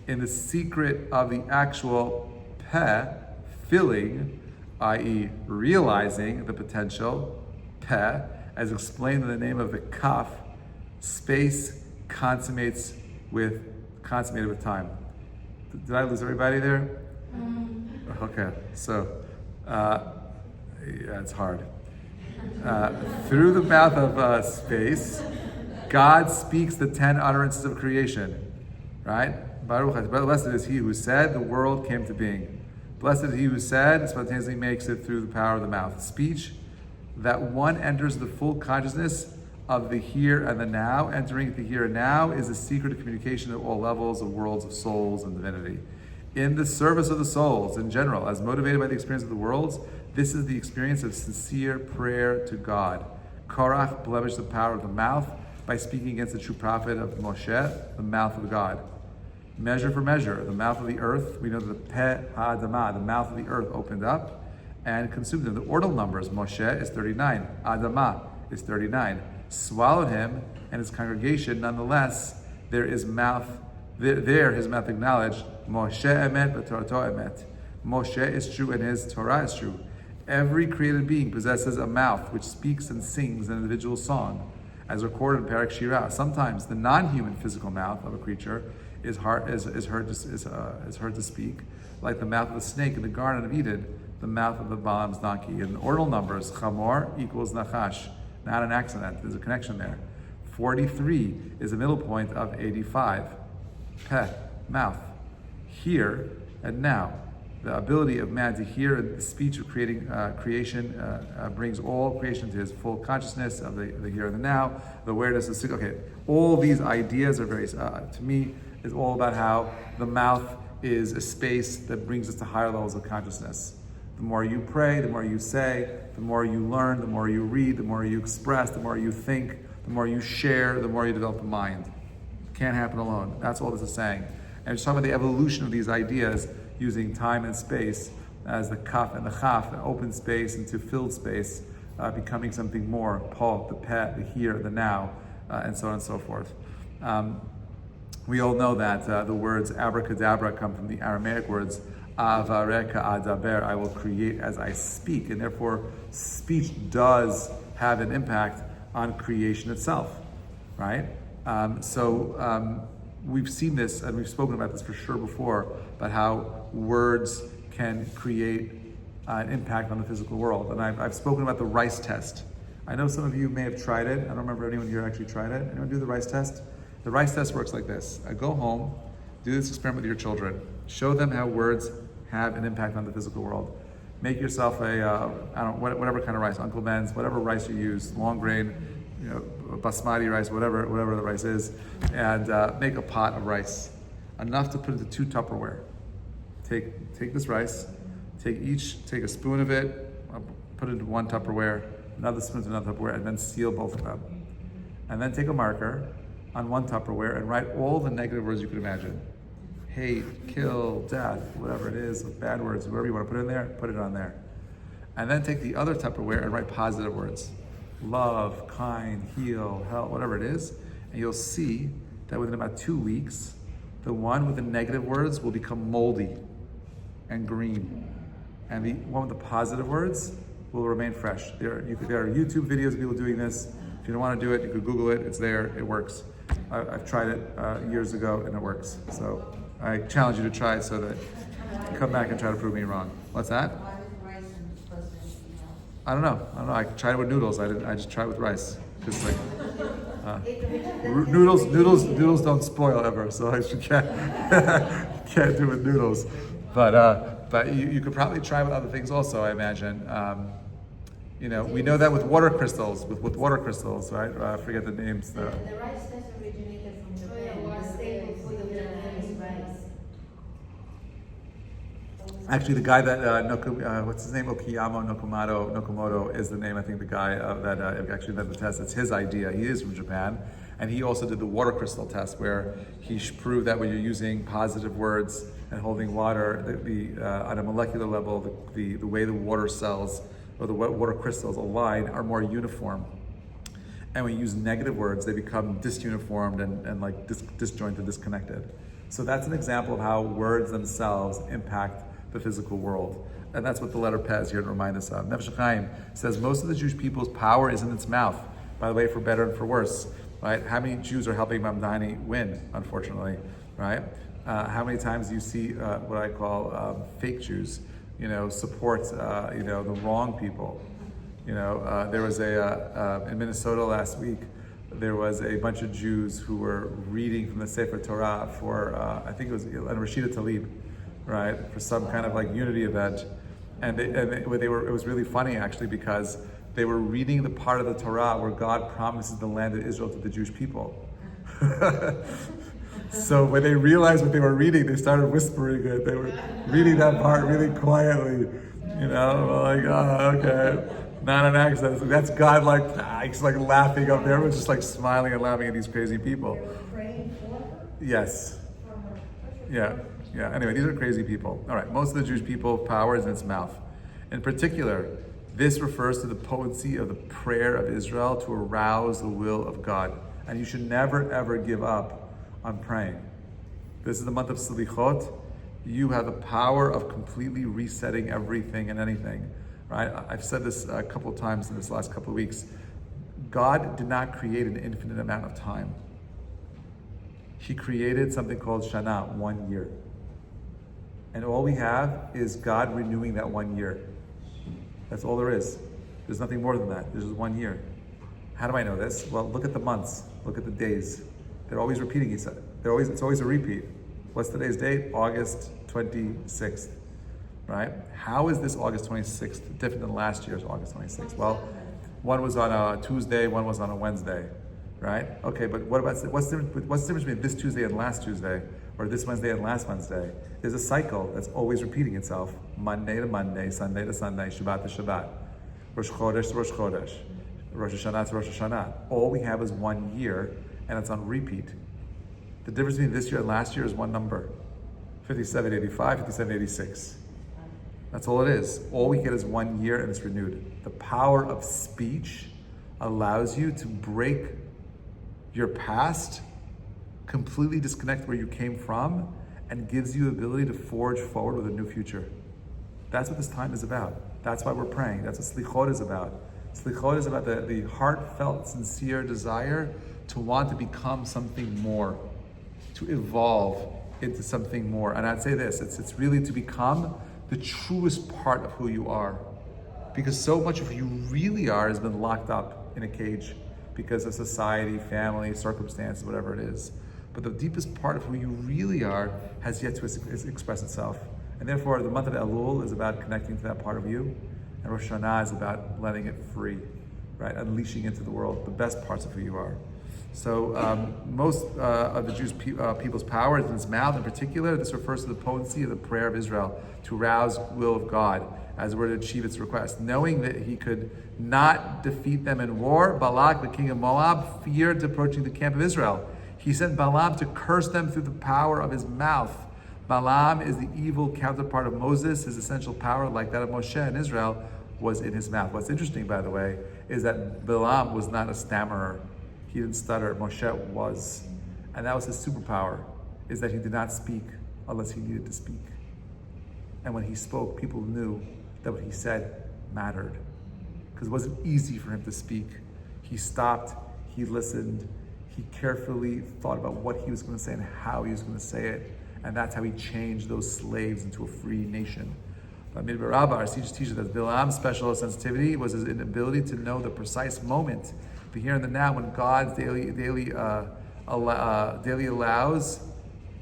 Speaker 1: In the secret of the actual peh, filling, i.e. realizing the potential, peh, as explained in the name of the kaf, space consummated with time. Did I lose everybody there? Okay, so yeah, it's hard. Through the mouth of space, God speaks the 10 utterances of creation, right? Baruch, blessed is he who said the world came to being. Blessed is he who said, spontaneously makes it through the power of the mouth. Speech that one enters the full consciousness of the here and the now. Entering the here and now is the secret of communication at all levels of worlds of souls and divinity. In the service of the souls in general, as motivated by the experience of the worlds, this is the experience of sincere prayer to God. Korach blemished the power of the mouth by speaking against the true prophet of Moshe, the mouth of God. Measure for measure, the mouth of the earth, we know that the Peh HaAdamah, the mouth of the earth, opened up and consumed him. The ordinal numbers, Moshe is 39, Adamah is 39. Swallowed him and his congregation. Nonetheless, there his mouth acknowledged, Moshe emet v'torato emet. Moshe is true and his Torah is true. Every created being possesses a mouth which speaks and sings an individual song, as recorded in Parak Shirah. Sometimes the non-human physical mouth of a creature is heard to speak, like the mouth of the snake in the Garden of Eden, the mouth of the Balaam's donkey. In ordinal numbers, Chamor equals Nachash. Not an accident, there's a connection there. 43 is the middle point of 85. Peh, mouth. Here and now. The ability of man to hear and the speech of creating creation brings all creation to his full consciousness of the here and the now, the awareness of all these ideas are very, to me, is all about how the mouth is a space that brings us to higher levels of consciousness. The more you pray, the more you say, the more you learn, the more you read, the more you express, the more you think, the more you share, the more you develop a mind. Can't happen alone. That's all this is saying. And it's talking about the evolution of these ideas using time and space as the kaf and the chaf, the open space into filled space, becoming something more, paul, the pet, the here, the now, and so on and so forth. We all know that the words abracadabra come from the Aramaic words avareka adaber, I will create as I speak, and therefore speech does have an impact on creation itself, right? We've seen this, and we've spoken about this for sure before, about how words can create an impact on the physical world. And I've spoken about the rice test. I know some of you may have tried it. I don't remember anyone here actually tried it. Anyone do the rice test? The rice test works like this. I go home, do this experiment with your children, show them how words have an impact on the physical world. Make yourself whatever kind of rice, Uncle Ben's, whatever rice you use, long grain, basmati rice, whatever the rice is, and make a pot of rice, enough to put into 2 Tupperware. Take this rice, take a spoon of it, put it into 1 Tupperware, another spoon into another Tupperware, and then seal both of them. And then take a marker on 1 Tupperware and write all the negative words you could imagine. Hate, kill, death, whatever it is, bad words, whatever you want to put in there, put it on there. And then take the other Tupperware and write positive words. Love, kind, heal, help, whatever it is. And you'll see that within about 2 weeks, the one with the negative words will become moldy and green. And the one with the positive words will remain fresh. There are YouTube videos of people doing this. If you don't want to do it, you could Google it. It's there. It works. I've tried it years ago, and it works. So I challenge you to try it so that you come back and try to prove me wrong. What's that? I don't know. I tried it with noodles. I just tried it with rice. Just like noodles don't spoil ever, so I can't do it with noodles. But you could probably try with other things also, I imagine. We know that with water crystals, with water crystals, right? I forget the names.
Speaker 2: The rice test originated from Japan. The staple food of Japan is rice.
Speaker 1: Actually, the guy that what's his name? Okiyama Nokomoto is the name. I think the guy that actually invented the test. It's his idea. He is from Japan, and he also did the water crystal test, where he proved that when you're using positive words and holding water, on a molecular level, the way the water cells or the water crystals align are more uniform. And when you use negative words, they become disuniformed and like disjointed, disconnected. So that's an example of how words themselves impact the physical world. And that's what the letter Peh is here to remind us of. Nefesh Chaim says most of the Jewish people's power is in its mouth, by the way, for better and for worse, right? How many Jews are helping Mamdani win, unfortunately, right? How many times do you see what I call fake Jews, support, the wrong people? There was in Minnesota last week, there was a bunch of Jews who were reading from the Sefer Torah for, I think it was Rashida Tlaib, right, for some kind of like unity event. And it was really funny actually, because they were reading the part of the Torah where God promises the land of Israel to the Jewish people. So when they realized what they were reading, they started whispering it. They were reading that part really quietly. Like, oh, okay. Not an accident. That's God, he's like laughing up there. Everyone's just like smiling and laughing at these crazy people.
Speaker 2: They were praying for her?
Speaker 1: Yes.
Speaker 2: From her.
Speaker 1: Yeah. Anyway, these are crazy people. All right, most of the Jewish people, power is in its mouth. In particular, this refers to the potency of the prayer of Israel to arouse the will of God. And you should never, ever give up on praying. This is the month of Selichot. You have the power of completely resetting everything and anything, right? I've said this a couple of times in this last couple of weeks. God did not create an infinite amount of time. He created something called Shana, 1 year. And all we have is God renewing that 1 year. That's all there is. There's nothing more than that. There's just 1 year. How do I know this? Well, look at the months. Look at the days. They're always repeating each other. It's always a repeat. What's today's date? August 26th, right? How is this August 26th different than last year's August 26th? Well, one was on a Tuesday, one was on a Wednesday, right? Okay, but what's the difference between this Tuesday and last Tuesday, or this Wednesday and last Wednesday? There's a cycle that's always repeating itself. Monday to Monday, Sunday to Sunday, Shabbat to Shabbat, Rosh Chodesh to Rosh Chodesh, Rosh Hashanah to Rosh Hashanah. All we have is 1 year, and it's on repeat. The difference between this year and last year is one number, 5785, 5786. That's all it is. All we get is 1 year and it's renewed. The power of speech allows you to break your past, completely disconnect where you came from, and gives you the ability to forge forward with a new future. That's what this time is about. That's why we're praying. That's what Slichot is about. Slichot is about the heartfelt, sincere desire to want to become something more, to evolve into something more. And I'd say this, it's really to become the truest part of who you are. Because so much of who you really are has been locked up in a cage because of society, family, circumstances, whatever it is. But the deepest part of who you really are has yet to express itself. And therefore, the month of Elul is about connecting to that part of you. And Rosh Hashanah is about letting it free, right? Unleashing into the world the best parts of who you are. So most of the Jewish people's power is in its mouth. In particular, this refers to the potency of the prayer of Israel to arouse will of God as it were to achieve its request. Knowing that he could not defeat them in war, Balak, the king of Moab, feared approaching the camp of Israel. He sent Balaam to curse them through the power of his mouth. Balaam is the evil counterpart of Moses. His essential power, like that of Moshe in Israel, was in his mouth. What's interesting, by the way, is that Balaam was not a stammerer. He didn't stutter. Moshe was. And that was his superpower, is that he did not speak unless he needed to speak. And when he spoke, people knew that what he said mattered. Because it wasn't easy for him to speak. He stopped, he listened, he carefully thought about what he was going to say and how he was going to say it. And that's how he changed those slaves into a free nation. But Midbar Rabbah, our teaches that Bilam's special sensitivity was his inability to know the precise moment, the here and the now, when God daily allows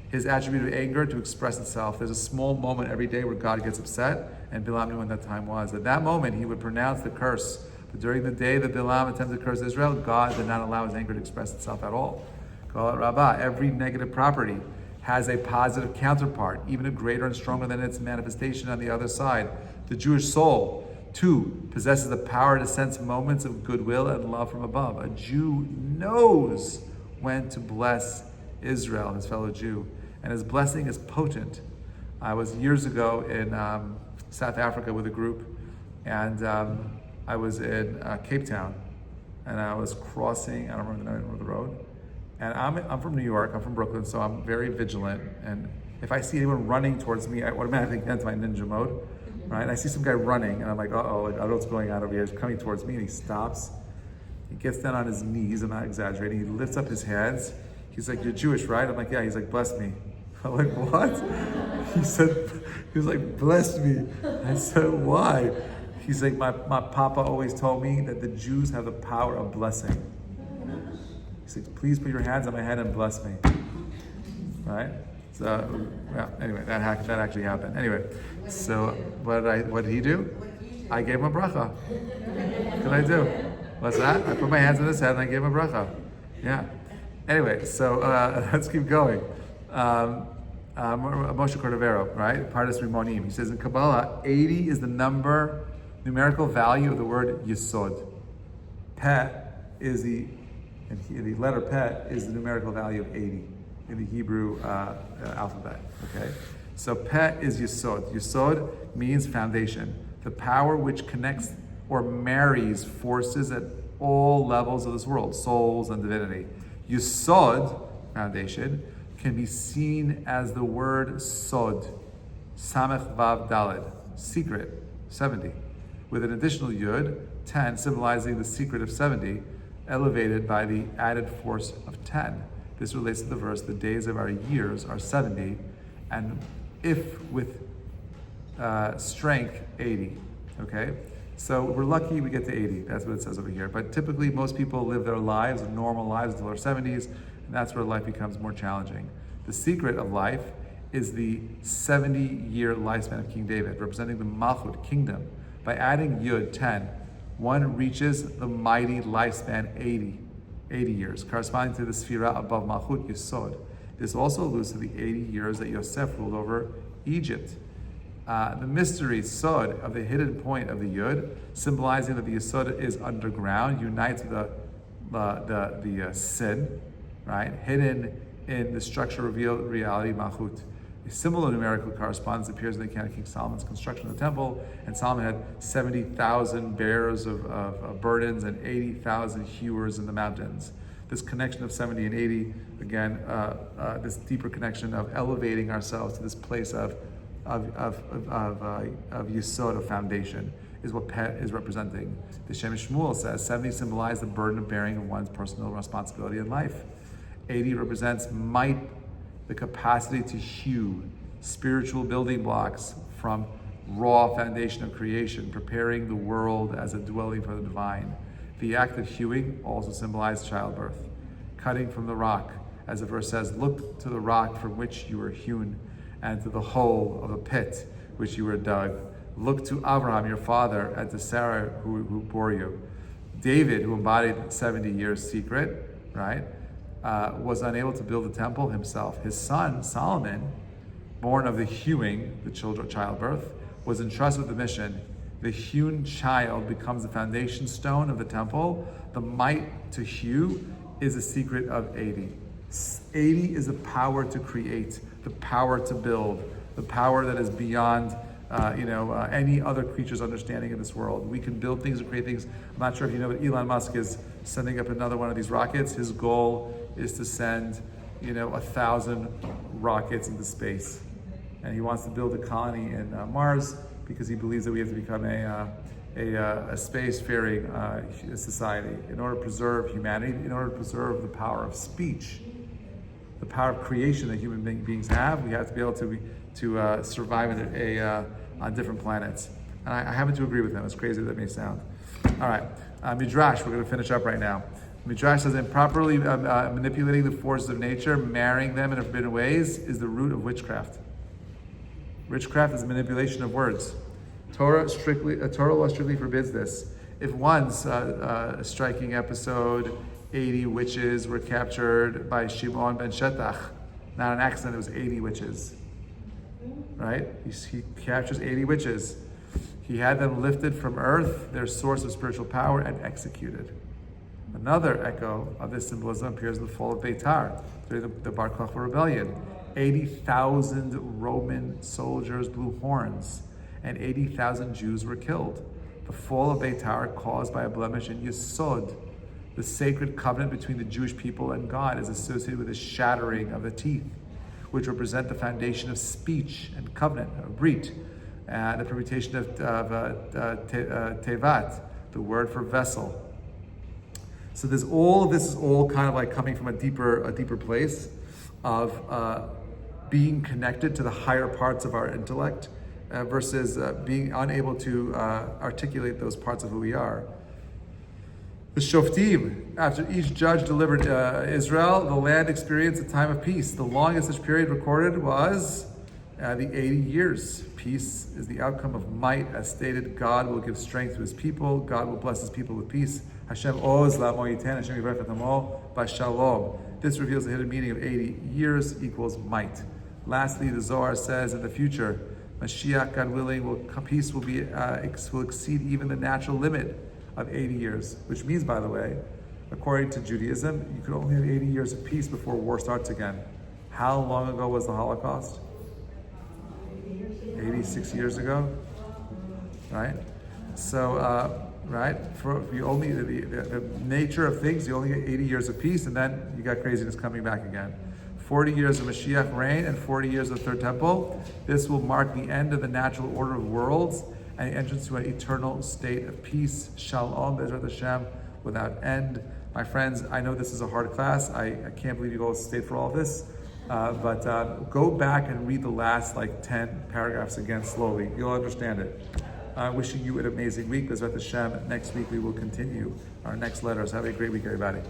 Speaker 1: his attribute of anger to express itself. There's a small moment every day where God gets upset, and Bilam knew when that time was. At that moment, he would pronounce the curse. But during the day that Bilam attempted to curse Israel, God did not allow his anger to express itself at all. Call it Rabbah. Every negative property has a positive counterpart, even a greater and stronger than its manifestation on the other side. The Jewish soul, too, possesses the power to sense moments of goodwill and love from above. A Jew knows when to bless Israel, his fellow Jew, and his blessing is potent. I was years ago in South Africa with a group, and I was in Cape Town, and I was crossing, I don't remember the name of the road, and I'm from New York, I'm from Brooklyn, so I'm very vigilant, and if I see anyone running towards me, I automatically get into my ninja mode, right? And I see some guy running, and I'm like, uh-oh, like, I don't know what's going on over here. He's coming towards me, and he stops. He gets down on his knees, I'm not exaggerating, he lifts up his hands. He's like, you're Jewish, right? I'm like, yeah. He's like, bless me. I'm like, what? He was like, bless me. I said, why? He's like, my papa always told me that the Jews have the power of blessing. He said, please put your hands on my head and bless me. Right? So, yeah, anyway, that actually happened. Anyway, so what did he do?
Speaker 2: What you
Speaker 1: I gave him a bracha. What did I do? What's that? I put my hands on his head and I gave him a bracha. Yeah. Anyway, so let's keep going. Moshe Cordovero, right? Pardes Rimonim. He says in Kabbalah, 80 is the numerical value of the word Yesod. Pet is the letter Pet is the numerical value of 80 in the Hebrew alphabet. Okay, so Pet is Yesod. Yesod means foundation, the power which connects or marries forces at all levels of this world, souls and divinity. Yesod, foundation, can be seen as the word Sod, Samech Vav Daled, secret, 70, with an additional Yud, 10, symbolizing the secret of 70, elevated by the added force of 10. This relates to the verse, the days of our years are 70, and if with strength, 80, okay? So we're lucky we get to 80, that's what it says over here. But typically most people live their lives, normal lives, until their 70s, and that's where life becomes more challenging. The secret of life is the 70-year lifespan of King David, representing the Malchut, kingdom. By adding Yud, 10, one reaches the mighty lifespan, 80 years, corresponding to the Sphira above Malchut, Yesod. This also alludes to the 80 years that Yosef ruled over Egypt. The mystery, Sod, of the hidden point of the Yud, symbolizing that the Yesod is underground, unites with the sin, right? Hidden in the structure revealed reality, Malchut. A similar numerical correspondence appears in the account of King Solomon's construction of the temple, and Solomon had 70,000 bearers of burdens and 80,000 hewers in the mountains. This connection of 70 and 80, again, this deeper connection of elevating ourselves to this place of Yesod, of foundation, is what Pet is representing. The Shem Shmuel says 70 symbolizes the burden of bearing one's personal responsibility in life. 80 represents might, the capacity to hew spiritual building blocks from raw foundation of creation, preparing the world as a dwelling for the divine. The act of hewing also symbolizes childbirth. Cutting from the rock, as the verse says, look to the rock from which you were hewn, and to the hole of a pit which you were dug. Look to Abraham, your father, and to Sarah, who bore you. David, who embodied 70 years secret, right, was unable to build the temple himself. His son, Solomon, born of the hewing, the childbirth, was entrusted with the mission. The hewn child becomes the foundation stone of the temple. The might to hew is a secret of 80. 80 is the power to create, the power to build, the power that is beyond any other creature's understanding of this world. We can build things and create things. I'm not sure if you know, but Elon Musk is sending up another one of these rockets. His goal is to send, 1,000 rockets into space. And he wants to build a colony in Mars because he believes that we have to become a space-faring society in order to preserve humanity, in order to preserve the power of speech, the power of creation that human beings have. We have to be able to survive on different planets. And I happen to agree with him, as crazy as that may sound. All right, Midrash, we're going to finish up right now. Midrash says, improperly manipulating the forces of nature, marrying them in forbidden ways, is the root of witchcraft. Witchcraft is manipulation of words. Torah law strictly forbids this. If once, a striking episode, 80 witches were captured by Shimon ben Shetach. Not an accident, it was 80 witches. Right? He captures 80 witches. He had them lifted from earth, their source of spiritual power, and executed. Another echo of this symbolism appears in the fall of Beitar, during the Bar Kokhba rebellion. 80,000 Roman soldiers blew horns, and 80,000 Jews were killed. The fall of Beitar, caused by a blemish in Yesod, the sacred covenant between the Jewish people and God, is associated with the shattering of the teeth, which represent the foundation of speech and covenant, of brit, the permutation of tevat, the word for vessel. So this is all kind of like coming from a deeper place of being connected to the higher parts of our intellect versus being unable to articulate those parts of who we are. The Shoftim, after each judge delivered Israel, the land experienced a time of peace. The longest such period recorded was The 80 years. Peace is the outcome of might. As stated, God will give strength to his people. God will bless his people with peace. Hashem oz la'amo yiten, Hashem yivarech et amo b'shalom. This reveals the hidden meaning of 80 years equals might. Lastly, the Zohar says in the future, Mashiach, God willing, peace will exceed even the natural limit of 80 years, which means, by the way, according to Judaism, you could only have 80 years of peace before war starts again. How long ago was the Holocaust? 86 years ago, right? So, right, for you only the nature of things, you only get 80 years of peace, and then you got craziness coming back again. 40 years of Mashiach reign and 40 years of the third temple. This will mark the end of the natural order of worlds and the entrance to an eternal state of peace. Shalom, Bezrat Hashem, without end. My friends, I know this is a hard class. I can't believe you all stayed for all of this. But go back and read the last 10 paragraphs again slowly. You'll understand it. Wishing you an amazing week. Bezrat Hashem. Next week we will continue our next letters. Have a great week, everybody.